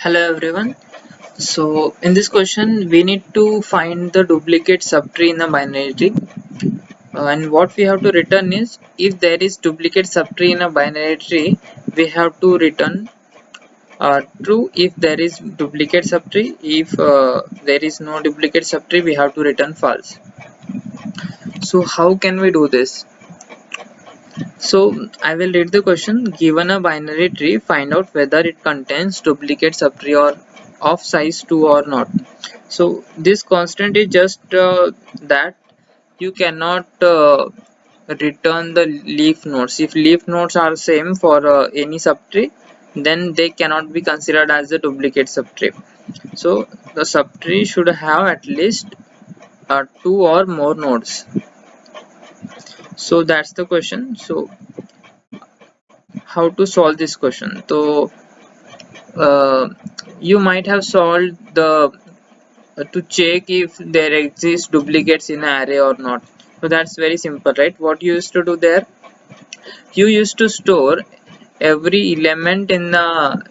Hello everyone. So in this question we need to find the duplicate subtree in a binary tree. And what we have to return is, if there is duplicate subtree in a binary tree, we have to return true. If there is duplicate subtree, if there is no duplicate subtree, we have to return false. So how can we do this? So I will read the question. Given a binary tree, find out whether it contains duplicate subtree or of size 2 or not. So this constant is just that you cannot return the leaf nodes. If leaf nodes are same for any subtree, then they cannot be considered as a duplicate subtree. So the subtree should have at least 2 or more nodes. So that's the question. So how to solve this question? So uh, you might have solved the to check if there exists duplicates in an array or not. So that's very simple, right? What you used to do there, you used to store every element in the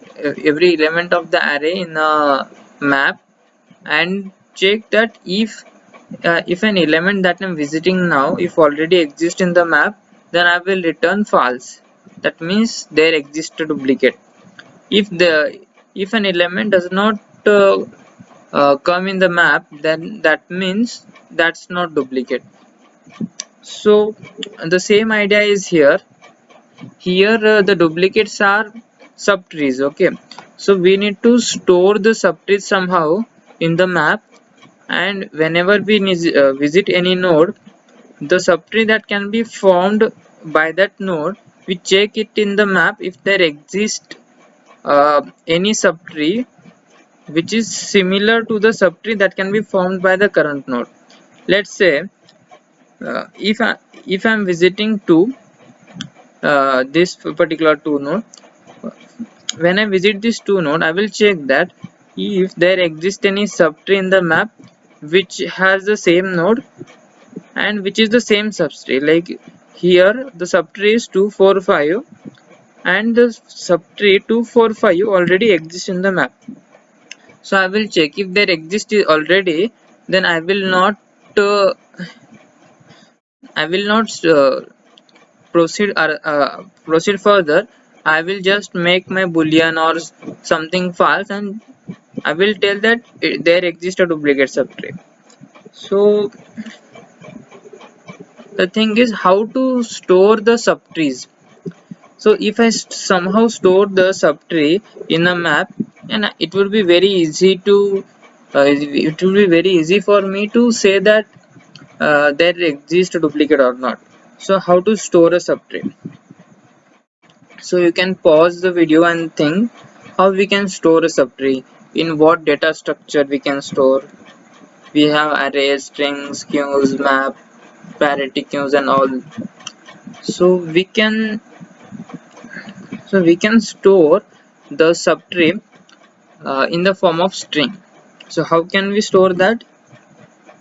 every element of the array in a map, and check that if an element that I'm visiting now, if already exists in the map, then I will return false. That means there exists a duplicate. If an element does not come in the map, then that means that's not duplicate. So the same idea is here. The duplicates are subtrees. Okay, so we need to store the subtrees somehow in the map, and whenever we visit any node, the subtree that can be formed by that node, we check it in the map if there exists any subtree which is similar to the subtree that can be formed by the current node. Let's say if I'm visiting to this particular two node, when I visit this two node, I will check that if there exists any subtree in the map which has the same node and which is the same subtree. Like here the subtree is 245 and the subtree 245 already exists in the map. So I will check if there exists already, then uh, I will not proceed further. I will just make my boolean or something false, and I will tell that there exists a duplicate subtree. So the thing is how to store the subtrees. So if I somehow store the subtree in a map, and it will be very easy to it will be very easy for me to say that there exists a duplicate or not. So how to store a subtree? So you can pause the video and think how we can store a subtree, in what data structure we can store. We have arrays, strings, queues, map, parity queues, and all. So we can store the subtree in the form of string. So how can we store that?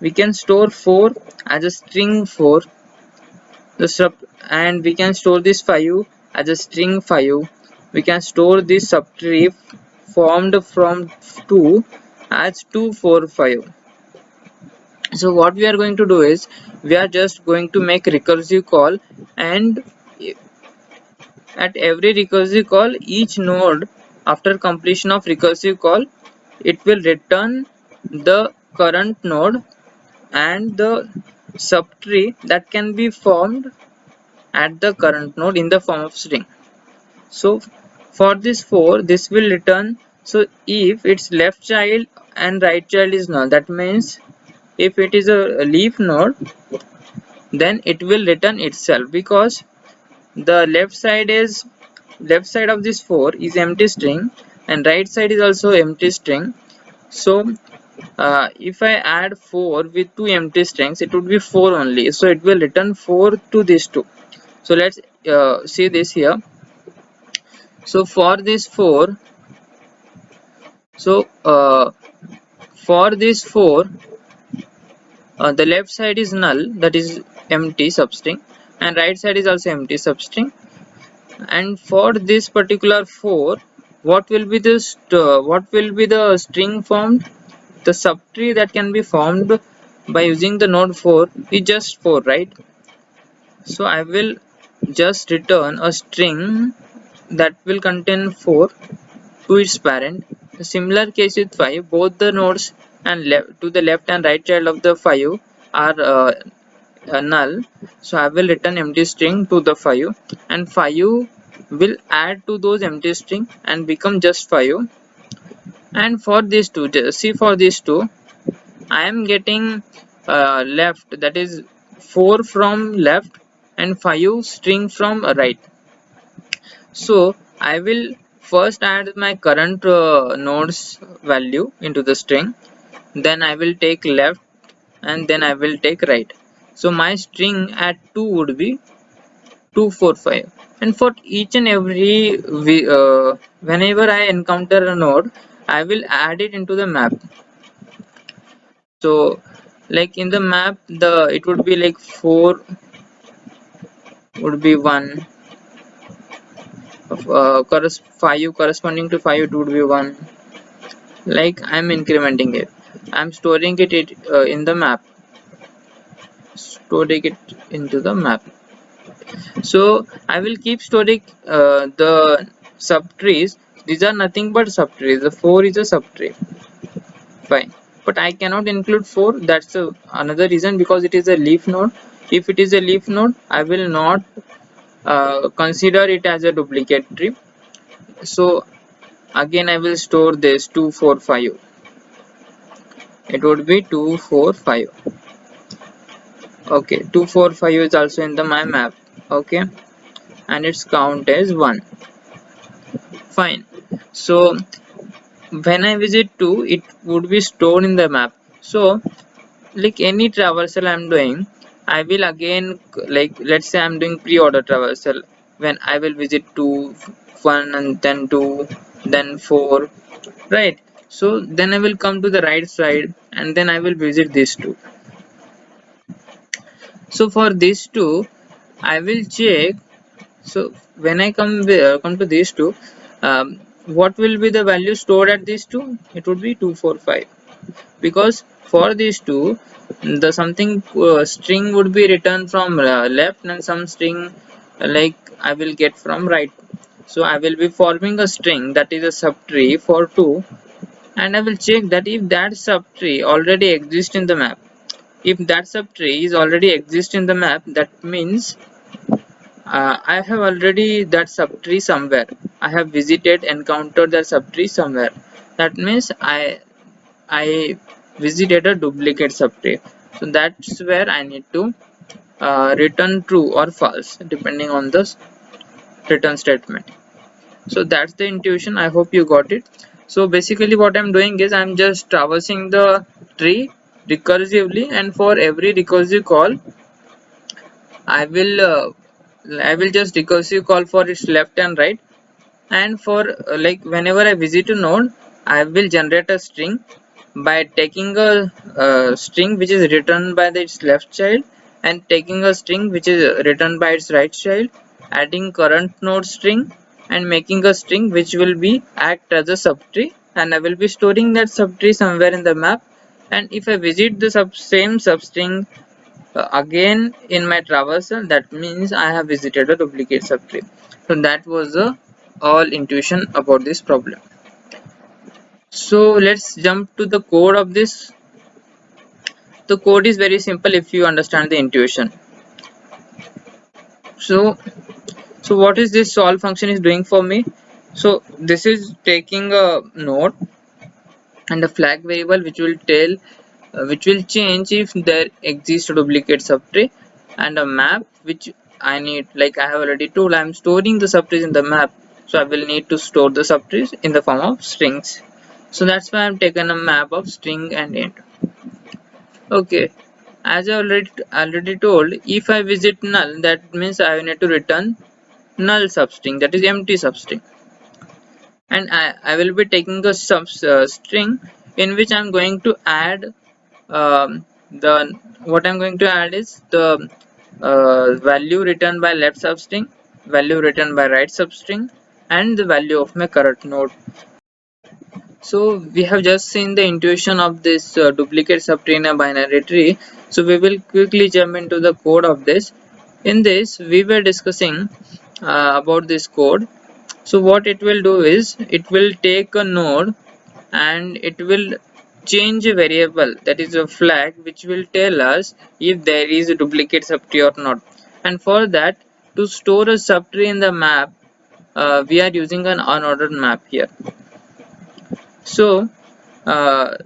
We can store 4 as a string 4, the sub, and we can store this 5 as a string 5. We can store this subtree formed from 2 as 245. So what we are going to do is, we are just going to make recursive call, and at every recursive call, each node, after completion of recursive call, it will return the current node and the subtree that can be formed at the current node in the form of string. So for this 4, this will return. So if its left child and right child is null, that means if it is a leaf node, then it will return itself, because the left side of this 4 is empty string and right side is also empty string. So if I add 4 with 2 empty strings, it would be 4 only, so it will return 4 to this 2. So let's see this here. So for this 4, so for this 4, the left side is null, that is empty substring, and right side is also empty substring. And for this particular 4, what will be the string formed? The subtree that can be formed by using the node 4 is just 4, right? So I will just return a string that will contain 4 to its parent. A similar case with 5, both the nodes and left to the left and right child of the 5 are null. So I will return empty string to the 5, and 5 will add to those empty string and become just 5. And for these two, see, for these two I am getting left, that is 4 from left and 5 string from right. So I will first add my current nodes value into the string, then I will take left, and then I will take right. So my string at 2 would be 245, and for each and every whenever I encounter a node, I will add it into the map. So like in the map, the it would be like 4 would be 1, 5 corresponding to 5 it would be 1. Like I'm incrementing it, I'm storing it in the map, storing it into the map. So I will keep storing the subtrees. These are nothing but subtrees. The 4 is a subtree, fine, but I cannot include 4. That's another reason, because it is a leaf node. If it is a leaf node, I will not consider it as a duplicate tree. So again I will store this 245. It would be 245. Okay, 245 is also in the my map. Okay, and its count is 1. Fine. So when I visit 2, it would be stored in the map. So like any traversal I'm doing, I will again, like let's say I'm doing pre-order traversal, when I will visit 2, 1, and then 2, then 4, right? So then I will come to the right side, and then I will visit these 2. So for these 2 I will check. So when I come to these 2, what will be the value stored at these 2? It would be 245, because for these 2 the something string would be returned from left, and some string like I will get from right. So I will be forming a string that is a subtree for 2, and I will check that if that subtree already exists in the map. If that subtree is already exist in the map, that means I have already that subtree somewhere. I have visited, encountered that subtree somewhere. That means I visited a duplicate subtree. So that's where I need to return true or false depending on the return statement. So that's the intuition. I hope you got it. So basically what I'm doing is I'm just traversing the tree recursively, and for every recursive call I will just recursive call for its left and right. And for like whenever I visit a node, I will generate a string by taking a string which is returned by its left child, and taking a string which is returned by its right child, adding current node string, and making a string which will be act as a subtree, and I will be storing that subtree somewhere in the map. And if I visit the same substring again in my traversal, that means I have visited a duplicate subtree. So that was the all intuition about this problem. So let's jump to the code of this. The code is very simple if you understand the intuition. So what is this solve function is doing for me? So this is taking a node and a flag variable which will tell which will change if there exists a duplicate subtree, and a map which I need, like I have already told, I am storing the subtrees in the map. So I will need to store the subtrees in the form of strings. So that's why I'm taken a map of string and int. Okay, as I already told, if I visit null, that means I need to return null substring, that is empty substring. And I will be taking a string in which I'm going to add the what I'm going to add is the value returned by left substring, value returned by right substring, and the value of my current node. So we have just seen the intuition of this duplicate subtree in a binary tree. So we will quickly jump into the code of this. In this we were discussing about this code. So what it will do is it will take a node and it will change a variable, that is a flag, which will tell us if there is a duplicate subtree or not. And for that, to store a subtree in the map, we are using an unordered map here. So uh,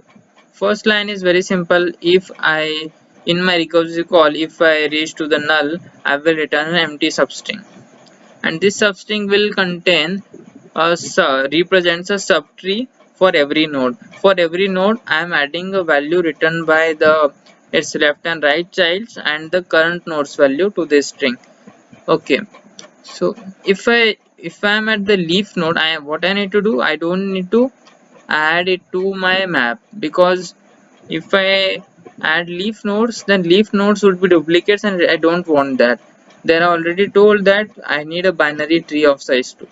first line is very simple. If I in my recursive call, if I reach to the null, I will return an empty substring, and this substring will contain represents a subtree for every node. For every node, I am adding a value returned by the its left and right childs and the current node's value to this string. Okay, so if I am at the leaf node, what I need to do, I don't need to add it to my map, because if I add leaf nodes, then leaf nodes would be duplicates and I don't want that. They are already told that I need a binary tree of size 2.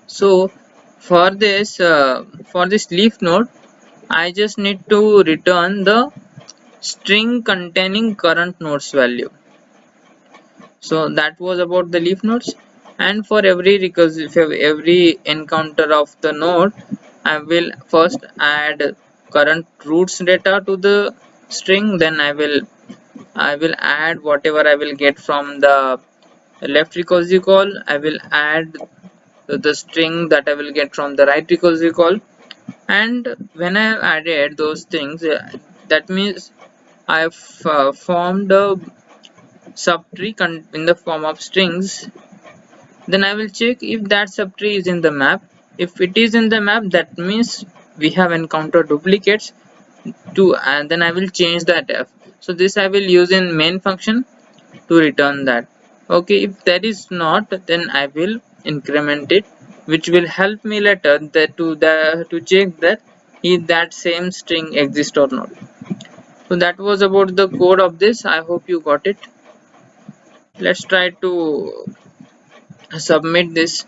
So for this leaf node, I just need to return the string containing current node's value. So that was about the leaf nodes. And for every recursive, every encounter of the node, I will first add current roots data to the string. Then I will add whatever I will get from the left recursive call. I will add the string that I will get from the right recursive call. And when I have added those things, that means I've formed a subtree in the form of strings. Then I will check if that subtree is in the map. If it is in the map, that means we have encountered duplicates to, and then I will change that f. So this I will use in main function to return that. Okay, if that is not, then I will increment it, which will help me later to check that if that same string exists or not. So that was about the code of this. I hope you got it. Let's try to submit this.